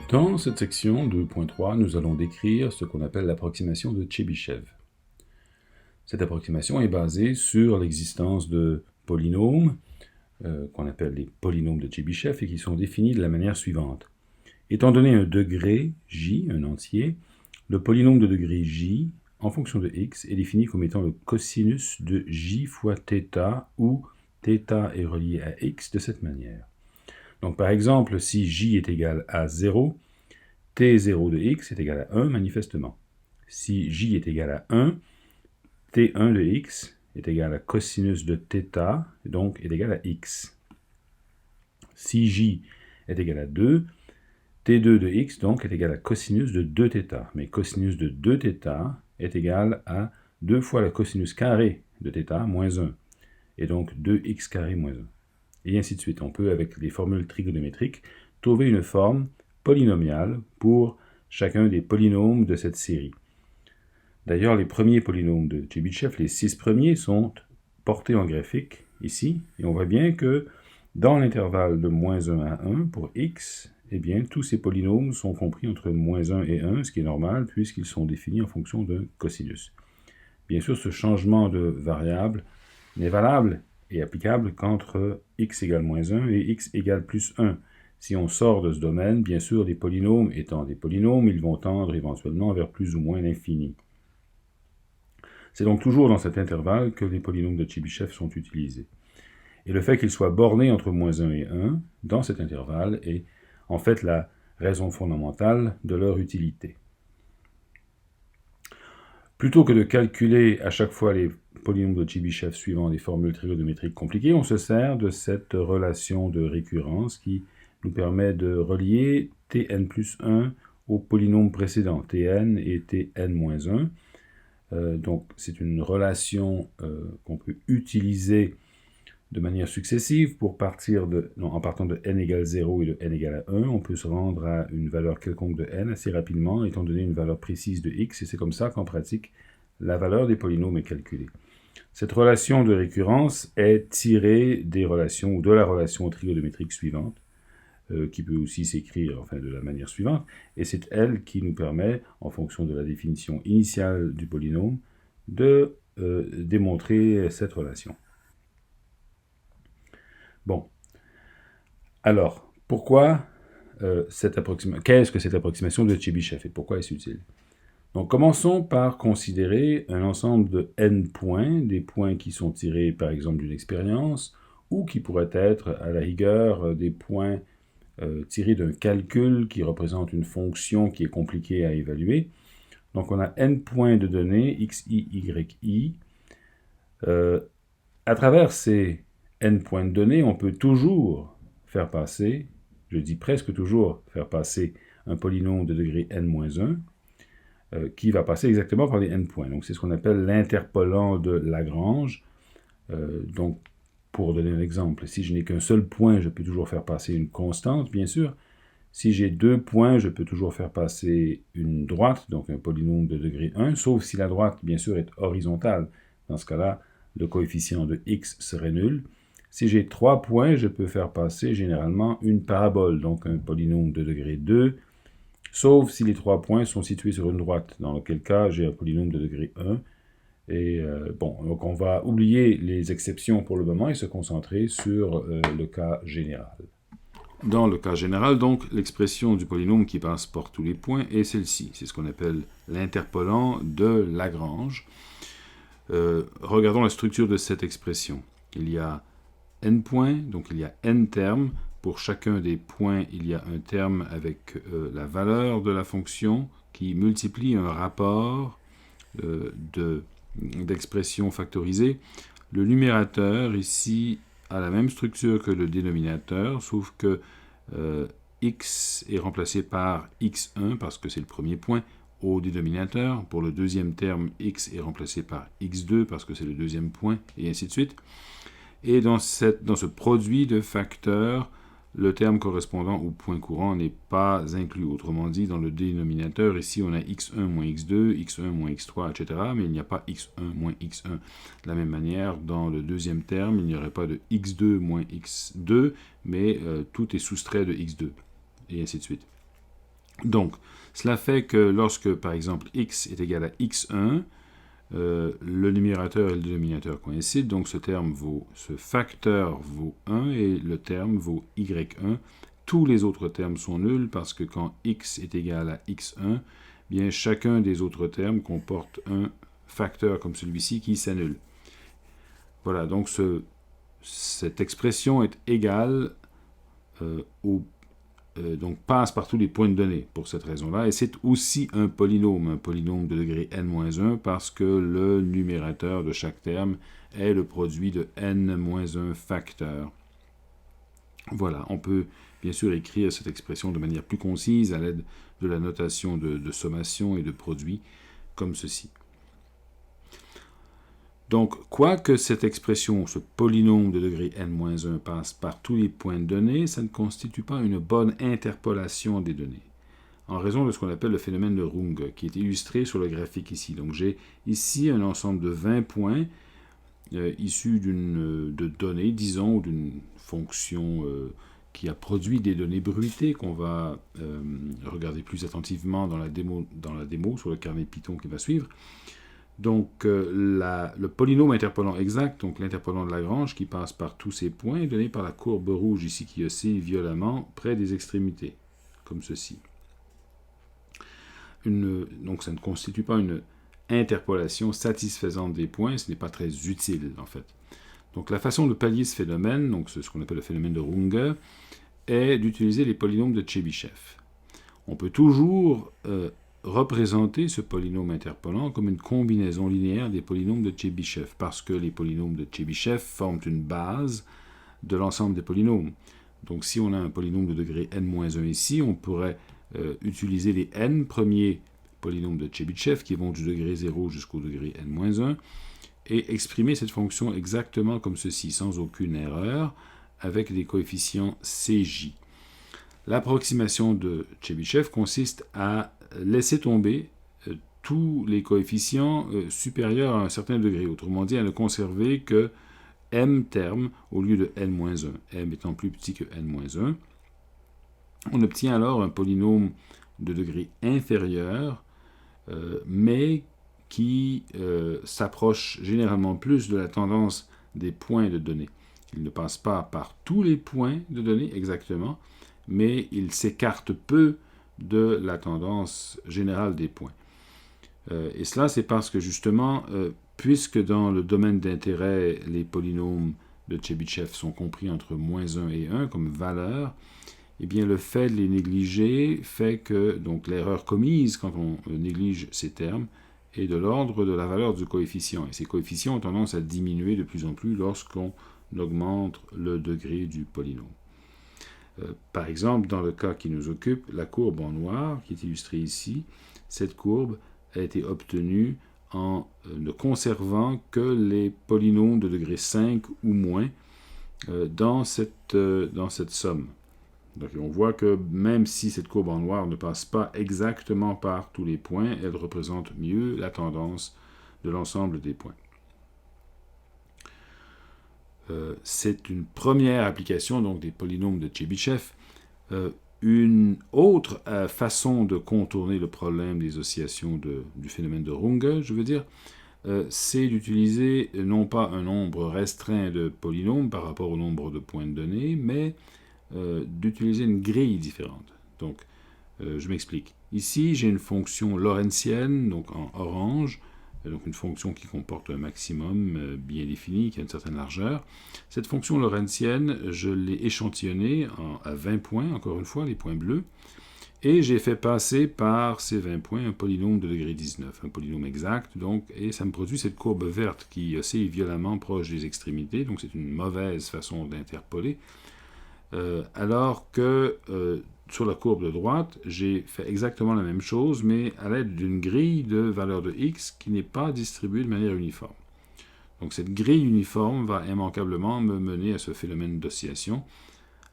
Dans cette section 2.3, nous allons décrire ce qu'on appelle l'approximation de Tchébychev. Cette approximation est basée sur l'existence de polynômes, qu'on appelle les polynômes de Tchébychev, et qui sont définis de la manière suivante. Étant donné un degré j, un entier, le polynôme de degré j, en fonction de x, est défini comme étant le cosinus de j fois θ, où θ est relié à x de cette manière. Donc par exemple, si j est égal à 0, t0 de x est égal à 1 manifestement. Si j est égal à 1, t1 de x est égal à cosinus de θ, et donc est égal à x. Si j est égal à 2, t2 de x donc est égal à cosinus de 2θ. Mais cosinus de 2θ est égal à 2 fois la cosinus carré de θ moins 1. Et donc 2x carré moins 1. Et ainsi de suite. On peut, avec les formules trigonométriques, trouver une forme polynomiale pour chacun des polynômes de cette série. D'ailleurs, les premiers polynômes de Tchébychev, les 6 premiers, sont portés en graphique ici. Et on voit bien que dans l'intervalle de moins 1 à 1 pour x, eh bien, tous ces polynômes sont compris entre moins 1 et 1, ce qui est normal puisqu'ils sont définis en fonction d'un cosinus. Bien sûr, ce changement de variable n'est valable et applicable qu'entre x égale moins 1 et x égale plus 1. Si on sort de ce domaine, bien sûr, les polynômes étant des polynômes, ils vont tendre éventuellement vers plus ou moins l'infini. C'est donc toujours dans cet intervalle que les polynômes de Tchébychev sont utilisés. Et le fait qu'ils soient bornés entre moins 1 et 1, dans cet intervalle, est en fait la raison fondamentale de leur utilité. Plutôt que de calculer à chaque fois les polynômes de Tchébychev suivant des formules trigonométriques compliquées, on se sert de cette relation de récurrence qui nous permet de relier Tn plus 1 au polynôme précédent, Tn et Tn-1. Donc c'est une relation qu'on peut utiliser de manière successive pour en partant de n égale 0 et de n égale à 1, on peut se rendre à une valeur quelconque de n assez rapidement, étant donné une valeur précise de x, et c'est comme ça qu'en pratique, la valeur des polynômes est calculée. Cette relation de récurrence est tirée des relations ou de la relation trigonométrique suivante, qui peut aussi s'écrire de la manière suivante, et c'est elle qui nous permet, en fonction de la définition initiale du polynôme, de démontrer cette relation. Bon, alors, qu'est-ce que cette approximation de Tchébychev et pourquoi est-ce utile? Donc, commençons par considérer un ensemble de n points, des points qui sont tirés par exemple d'une expérience, ou qui pourraient être à la rigueur des points tirés d'un calcul qui représente une fonction qui est compliquée à évaluer. Donc, on a n points de données, xi, yi. À travers ces n points de données, on peut toujours faire passer, je dis presque toujours faire passer un polynôme de degré n-1 qui va passer exactement par les n points. Donc c'est ce qu'on appelle l'interpolant de Lagrange. Donc pour donner un exemple, si je n'ai qu'un seul point, je peux toujours faire passer une constante, bien sûr. Si j'ai 2 points, je peux toujours faire passer une droite, donc un polynôme de degré 1, sauf si la droite, bien sûr, est horizontale. Dans ce cas-là, le coefficient de x serait nul. Si j'ai 3 points, je peux faire passer généralement une parabole, donc un polynôme de degré 2, sauf si les 3 points sont situés sur une droite, dans lequel cas j'ai un polynôme de degré 1. Et donc on va oublier les exceptions pour le moment et se concentrer sur le cas général. Dans le cas général, donc, l'expression du polynôme qui passe par tous les points est celle-ci. C'est ce qu'on appelle l'interpolant de Lagrange. Regardons la structure de cette expression. Il y a n points, donc il y a n termes. Pour chacun des points, il y a un terme avec la valeur de la fonction qui multiplie un rapport d'expression factorisée. Le numérateur, ici, a la même structure que le dénominateur, sauf que x est remplacé par x1 parce que c'est le premier point au dénominateur. Pour le deuxième terme, x est remplacé par x2 parce que c'est le deuxième point, et ainsi de suite. Et dans ce produit de facteurs, le terme correspondant au point courant n'est pas inclus. Autrement dit, dans le dénominateur, ici, on a x1 moins x2, x1 moins x3, etc. Mais il n'y a pas x1 moins x1. De la même manière, dans le deuxième terme, il n'y aurait pas de x2 moins x2, mais tout est soustrait de x2, et ainsi de suite. Donc, cela fait que lorsque, par exemple, x est égal à x1, le numérateur et le dénominateur coïncident, donc ce facteur vaut 1 et le terme vaut y1. Tous les autres termes sont nuls parce que quand x est égal à x1, bien chacun des autres termes comporte un facteur comme celui-ci qui s'annule. Voilà, donc cette expression est égale donc passe par tous les points de données pour cette raison-là, et c'est aussi un polynôme de degré n-1, parce que le numérateur de chaque terme est le produit de n-1 facteurs. Voilà, on peut bien sûr écrire cette expression de manière plus concise à l'aide de la notation de sommation et de produit, comme ceci. Donc, quoique cette expression, ce polynôme de degré n-1 passe par tous les points de données, ça ne constitue pas une bonne interpolation des données, en raison de ce qu'on appelle le phénomène de Runge, qui est illustré sur le graphique ici. Donc, j'ai ici un ensemble de 20 points issus de données, disons, ou d'une fonction qui a produit des données bruitées qu'on va regarder plus attentivement dans la démo sur le carnet Python qui va suivre. Donc, le polynôme interpolant exact, donc l'interpolant de Lagrange qui passe par tous ces points, est donné par la courbe rouge ici qui oscille violemment près des extrémités, comme ceci. Donc, ça ne constitue pas une interpolation satisfaisante des points, ce n'est pas très utile en fait. Donc, la façon de pallier ce phénomène, donc ce qu'on appelle le phénomène de Runge, est d'utiliser les polynômes de Tchebychev. On peut toujours représenter ce polynôme interpolant comme une combinaison linéaire des polynômes de Tchebychev, parce que les polynômes de Tchebychev forment une base de l'ensemble des polynômes. Donc si on a un polynôme de degré n-1 ici, on pourrait utiliser les n premiers polynômes de Tchebychev qui vont du degré 0 jusqu'au degré n-1 et exprimer cette fonction exactement comme ceci, sans aucune erreur, avec des coefficients Cj. L'approximation de Tchebychev consiste à laisser tomber tous les coefficients supérieurs à un certain degré. Autrement dit, à ne conserver que m termes au lieu de n-1, m étant plus petit que n-1. On obtient alors un polynôme de degré inférieur, mais qui s'approche généralement plus de la tendance des points de données. Il ne passe pas par tous les points de données exactement, mais il s'écarte peu de la tendance générale des points. Et cela, c'est parce que justement, puisque dans le domaine d'intérêt, les polynômes de Tchebychev sont compris entre -1 et 1 comme valeur, eh bien le fait de les négliger fait que donc l'erreur commise quand on néglige ces termes est de l'ordre de la valeur du coefficient. Et ces coefficients ont tendance à diminuer de plus en plus lorsqu'on augmente le degré du polynôme. Par exemple, dans le cas qui nous occupe, la courbe en noir, qui est illustrée ici, cette courbe a été obtenue en ne conservant que les polynômes de degré 5 ou moins dans cette somme. Donc on voit que même si cette courbe en noir ne passe pas exactement par tous les points, elle représente mieux la tendance de l'ensemble des points. C'est une première application donc, des polynômes de Tchebychev. Une autre façon de contourner le problème des oscillations du phénomène de Runge, je veux dire, c'est d'utiliser non pas un nombre restreint de polynômes par rapport au nombre de points de données, mais d'utiliser une grille différente. Donc, je m'explique. Ici, j'ai une fonction lorentzienne, donc en orange, donc une fonction qui comporte un maximum bien défini, qui a une certaine largeur. Cette fonction lorentzienne, je l'ai échantillonnée à 20 points, encore une fois, les points bleus, et j'ai fait passer par ces 20 points un polynôme de degré 19, un polynôme exact, donc, et ça me produit cette courbe verte qui oscille violemment proche des extrémités, donc c'est une mauvaise façon d'interpoler, alors que sur la courbe de droite, j'ai fait exactement la même chose, mais à l'aide d'une grille de valeur de x qui n'est pas distribuée de manière uniforme. Donc cette grille uniforme va immanquablement me mener à ce phénomène d'oscillation,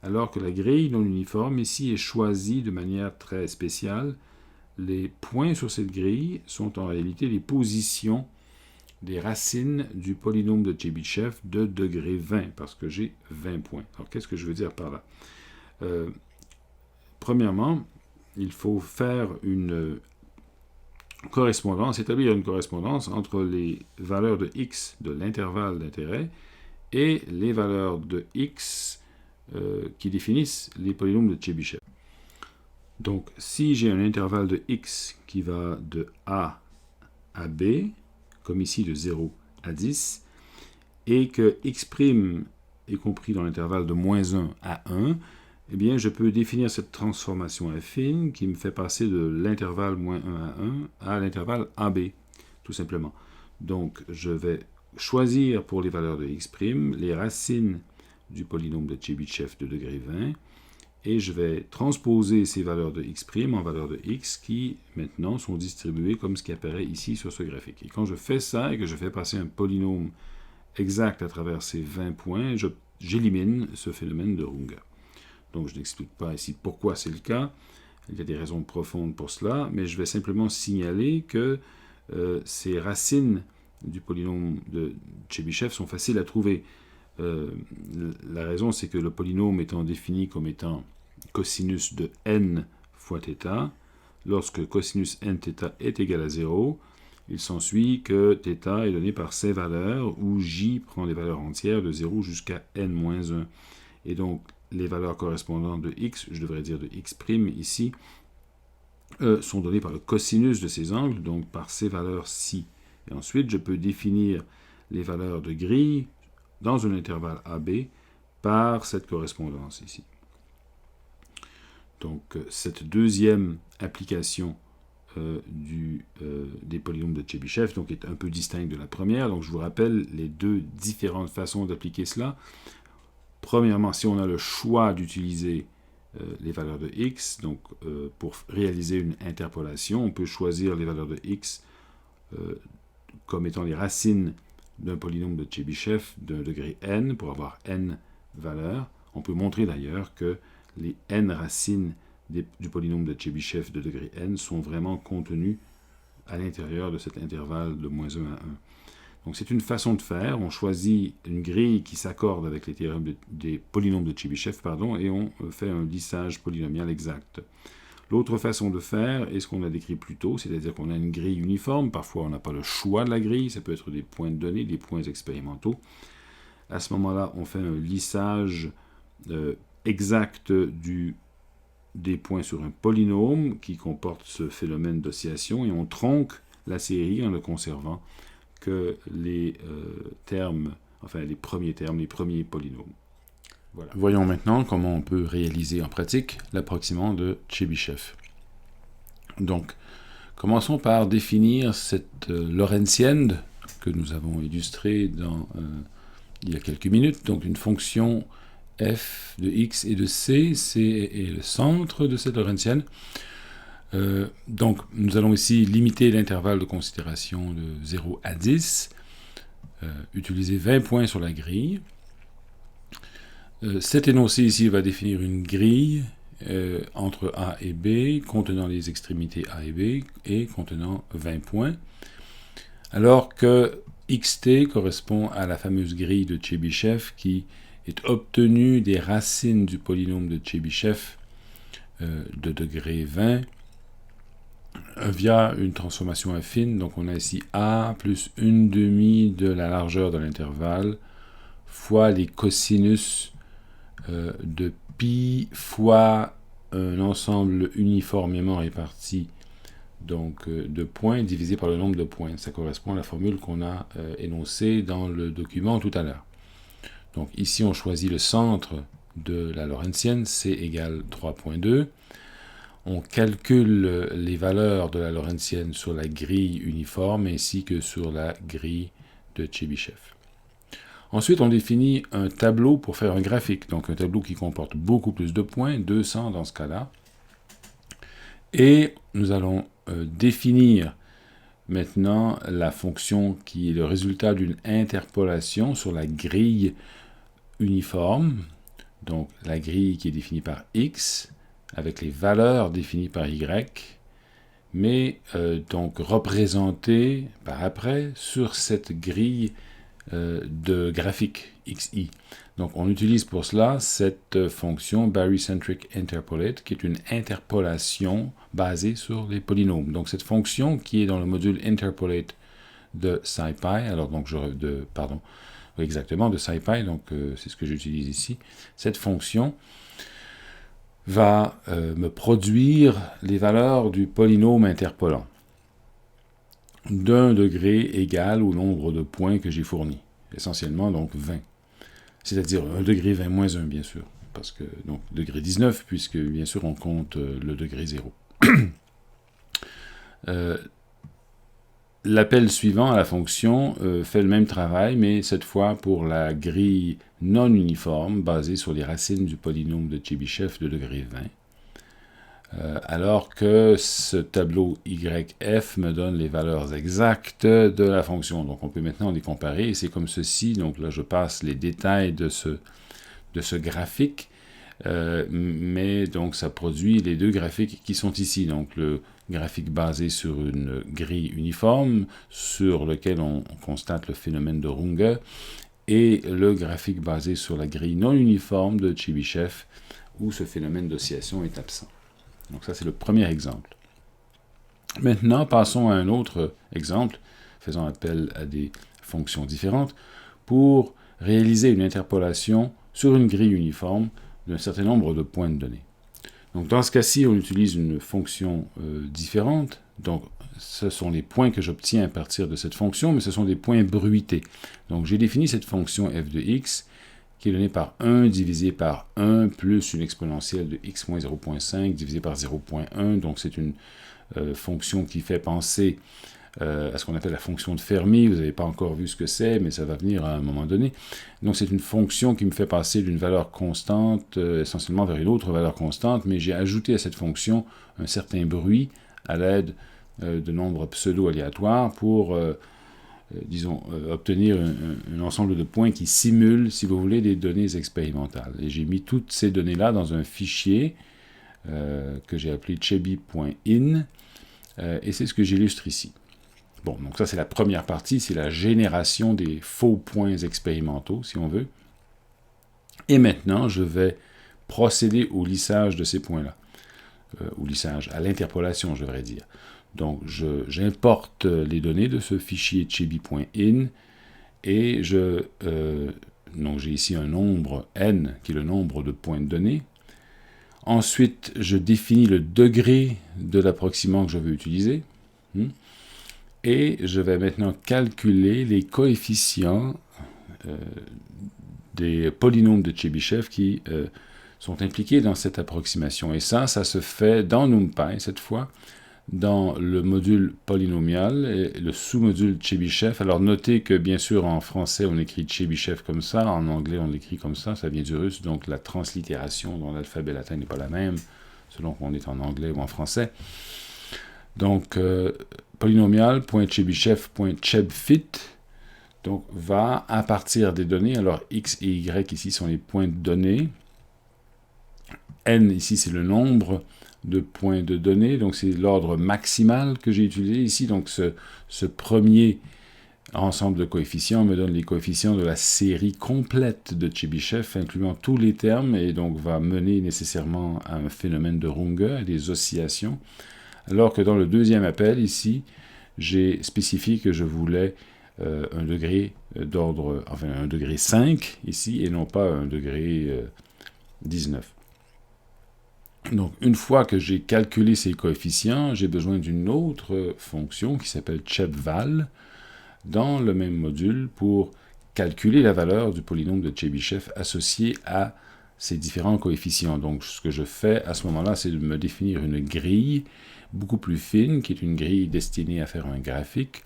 alors que la grille non uniforme ici est choisie de manière très spéciale. Les points sur cette grille sont en réalité les positions des racines du polynôme de Tchebychev de degré 20, parce que j'ai 20 points. Alors qu'est-ce que je veux dire par là ? Premièrement, il faut faire une correspondance, établir une correspondance entre les valeurs de x de l'intervalle d'intérêt et les valeurs de x qui définissent les polynômes de Chebyshev. Donc, si j'ai un intervalle de x qui va de a à b, comme ici de 0 à 10, et que x' est compris dans l'intervalle de moins 1 à 1, eh bien, je peux définir cette transformation affine qui me fait passer de l'intervalle moins 1 à 1 à l'intervalle AB, tout simplement. Donc, je vais choisir pour les valeurs de x' les racines du polynôme de Chebyshev de degré 20, et je vais transposer ces valeurs de x' en valeurs de x qui, maintenant, sont distribuées comme ce qui apparaît ici sur ce graphique. Et quand je fais ça et que je fais passer un polynôme exact à travers ces 20 points, j'élimine ce phénomène de Runge. Donc je n'explique pas ici pourquoi c'est le cas, il y a des raisons profondes pour cela, mais je vais simplement signaler que ces racines du polynôme de Chebyshev sont faciles à trouver. La raison, c'est que le polynôme étant défini comme étant cosinus de n fois θ, lorsque cosinus n θ est égal à 0, il s'ensuit que θ est donné par ces valeurs, où j prend des valeurs entières de 0 jusqu'à n-1. Et donc, les valeurs correspondantes de x, je devrais dire de x' ici, sont données par le cosinus de ces angles, donc par ces valeurs-ci. Et ensuite, je peux définir les valeurs de grille dans un intervalle AB par cette correspondance ici. Donc, cette deuxième application des polynômes de Chebyshev donc, est un peu distincte de la première. Donc, je vous rappelle les deux différentes façons d'appliquer cela. Premièrement, si on a le choix d'utiliser les valeurs de x, donc pour réaliser une interpolation, on peut choisir les valeurs de x comme étant les racines d'un polynôme de Chebyshev d'un degré n, pour avoir n valeurs. On peut montrer d'ailleurs que les n racines du polynôme de Chebyshev de degré n sont vraiment contenues à l'intérieur de cet intervalle de moins 1 à 1. Donc c'est une façon de faire, on choisit une grille qui s'accorde avec les théorèmes des polynômes de Chebyshev, et on fait un lissage polynomial exact. L'autre façon de faire est ce qu'on a décrit plus tôt, c'est-à-dire qu'on a une grille uniforme, parfois on n'a pas le choix de la grille, ça peut être des points de données, des points expérimentaux. À ce moment-là, on fait un lissage exact des points sur un polynôme qui comporte ce phénomène d'oscillation, et on tronque la série en ne conservant que les les premiers termes, les premiers polynômes. Voilà. Voyons maintenant comment on peut réaliser en pratique l'approximant de Chebyshev. Donc, commençons par définir cette lorentzienne que nous avons illustrée il y a quelques minutes, donc une fonction f de x et de c, c est le centre de cette lorentzienne. Donc, nous allons ici limiter l'intervalle de considération de 0 à 10, utiliser 20 points sur la grille. Cet énoncé ici va définir une grille entre A et B, contenant les extrémités A et B, et contenant 20 points, alors que xt correspond à la fameuse grille de Chebyshev qui est obtenue des racines du polynôme de Chebyshev de degré 20, via une transformation affine. Donc on a ici a plus 1/2 de la largeur de l'intervalle fois les cosinus de pi fois un ensemble uniformément réparti donc, de points divisé par le nombre de points. Ça correspond à la formule qu'on a énoncée dans le document tout à l'heure. Donc ici on choisit le centre de la lorentzienne, c égale 3.2. On calcule les valeurs de la lorentzienne sur la grille uniforme ainsi que sur la grille de Chebyshev. Ensuite, on définit un tableau pour faire un graphique, donc un tableau qui comporte beaucoup plus de points, 200 dans ce cas-là. Et nous allons définir maintenant la fonction qui est le résultat d'une interpolation sur la grille uniforme, donc la grille qui est définie par x, avec les valeurs définies par y, mais donc représentées par après sur cette grille de graphique, xi. Donc on utilise pour cela cette fonction barycentric interpolate, qui est une interpolation basée sur les polynômes. Donc cette fonction qui est dans le module interpolate de SciPy, alors donc exactement de SciPy, donc c'est ce que j'utilise ici. Cette fonction va me produire les valeurs du polynôme interpolant d'un degré égal au nombre de points que j'ai fourni, essentiellement donc 20. C'est-à-dire 1 degré 20 moins 1, bien sûr, parce que, donc, degré 19, puisque, bien sûr, on compte le degré 0. L'appel suivant à la fonction fait le même travail, mais cette fois pour la grille non uniforme, basée sur les racines du polynôme de Tchébychev de degré 20. Alors que ce tableau YF me donne les valeurs exactes de la fonction. Donc on peut maintenant les comparer, et c'est comme ceci. Donc là, je passe les détails de ce graphique, mais donc ça produit les deux graphiques qui sont ici. Donc le graphique basé sur une grille uniforme, sur lequel on constate le phénomène de Runge, et le graphique basé sur la grille non uniforme de Tchébychev, où ce phénomène d'oscillation est absent. Donc ça, c'est le premier exemple. Maintenant, passons à un autre exemple, faisant appel à des fonctions différentes, pour réaliser une interpolation sur une grille uniforme d'un certain nombre de points de données. Donc dans ce cas-ci, on utilise une fonction différente. Donc ce sont les points que j'obtiens à partir de cette fonction, mais ce sont des points bruités. Donc j'ai défini cette fonction f de x, qui est donnée par 1 divisé par 1 plus une exponentielle de x moins 0.5 divisé par 0.1. Donc c'est une fonction qui fait penser à ce qu'on appelle la fonction de Fermi. Vous n'avez pas encore vu ce que c'est, mais ça va venir à un moment donné. Donc c'est une fonction qui me fait passer d'une valeur constante essentiellement vers une autre valeur constante, mais j'ai ajouté à cette fonction un certain bruit à l'aide de nombres pseudo-aléatoires pour obtenir un ensemble de points qui simulent, si vous voulez, des données expérimentales. Et j'ai mis toutes ces données-là dans un fichier que j'ai appelé chebi.in, et c'est ce que j'illustre ici. Bon, donc ça c'est la première partie, c'est la génération des faux points expérimentaux, si on veut. Et maintenant, je vais procéder au lissage de ces points-là, au lissage, à l'interpolation, je devrais dire. Donc, j'importe les données de ce fichier chebi.in et donc j'ai ici un nombre n, qui est le nombre de points de données. Ensuite, je définis le degré de l'approximant que je veux utiliser. Et je vais maintenant calculer les coefficients des polynômes de Tchébychev qui sont impliqués dans cette approximation. Et ça se fait dans NumPy, cette fois, dans le module polynomial et le sous-module Tchébychev. Alors notez que bien sûr en français on écrit Tchébychev comme ça, en anglais on l'écrit comme ça vient du russe, donc la translittération dans l'alphabet latin n'est pas la même selon qu'on est en anglais ou en français. Donc polynomial.tchébychev.chebfit donc va à partir des données, alors x et y ici sont les points de données, n ici c'est le nombre de points de données, donc c'est l'ordre maximal que j'ai utilisé ici, donc ce premier ensemble de coefficients me donne les coefficients de la série complète de Tchébychev, incluant tous les termes, et donc va mener nécessairement à un phénomène de Runge, à des oscillations, alors que dans le deuxième appel, ici, j'ai spécifié que je voulais un degré d'ordre, enfin un degré 5 ici, et non pas un degré 19. Donc, une fois que j'ai calculé ces coefficients, j'ai besoin d'une autre fonction qui s'appelle chebval dans le même module pour calculer la valeur du polynôme de Tchébychev associé à ces différents coefficients. Donc, ce que je fais à ce moment-là, c'est de me définir une grille beaucoup plus fine, qui est une grille destinée à faire un graphique.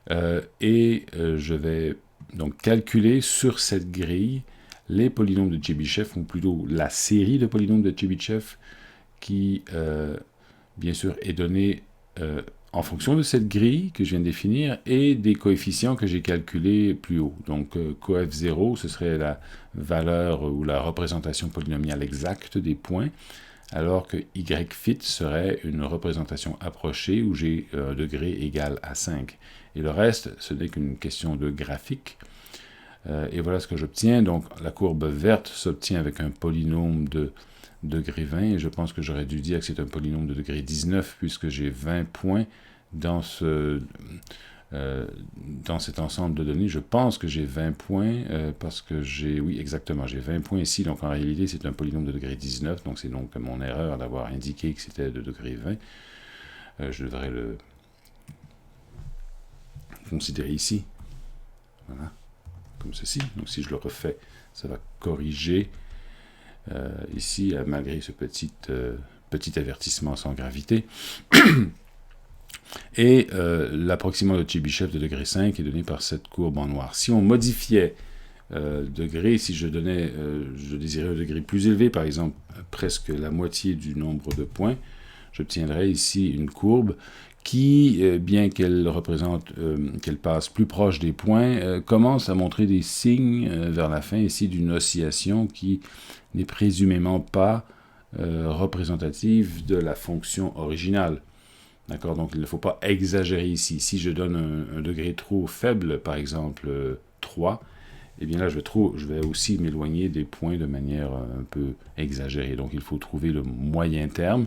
Je vais donc calculer sur cette grille les polynômes de Tchébychev, ou plutôt la série de polynômes de Tchébychev, qui, bien sûr, est donnée en fonction de cette grille que je viens de définir et des coefficients que j'ai calculés plus haut. Donc, coef 0, ce serait la valeur ou la représentation polynomiale exacte des points, alors que YFit serait une représentation approchée où j'ai un degré égal à 5. Et le reste, ce n'est qu'une question de graphique. Et voilà ce que j'obtiens. Donc la courbe verte s'obtient avec un polynôme de degré 20, et je pense que j'aurais dû dire que c'est un polynôme de degré 19, puisque j'ai 20 points dans cet ensemble de données. Je pense que j'ai 20 points, parce que oui, exactement, j'ai 20 points ici, donc en réalité c'est un polynôme de degré 19, donc c'est donc mon erreur d'avoir indiqué que c'était de degré 20. Je devrais le considérer ici, voilà, comme ceci. Donc si je le refais, ça va corriger ici, malgré ce petit avertissement sans gravité. Et l'approximation de Chebyshev de degré 5 est donné par cette courbe en noir. Si on modifiait degré, si je désirais un degré plus élevé, par exemple presque la moitié du nombre de points, j'obtiendrais ici une courbe qui, bien qu'elle qu'elle passe plus proche des points, commence à montrer des signes vers la fin ici d'une oscillation qui n'est présumément pas représentative de la fonction originale. D'accord? Donc il ne faut pas exagérer ici. Si je donne un degré trop faible, par exemple 3, eh bien là je vais aussi m'éloigner des points de manière un peu exagérée. Donc il faut trouver le moyen terme.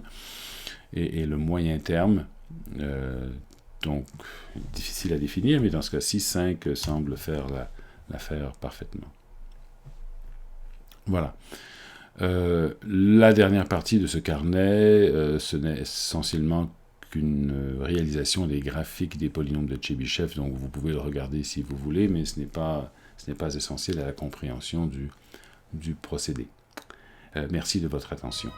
Et le moyen terme, donc difficile à définir, mais dans ce cas-ci, 5 semble faire l'affaire parfaitement. Voilà. La dernière partie de ce carnet, ce n'est essentiellement qu'une réalisation des graphiques des polynômes de Chebyshev, donc vous pouvez le regarder si vous voulez, mais ce n'est pas essentiel à la compréhension du procédé. Merci de votre attention.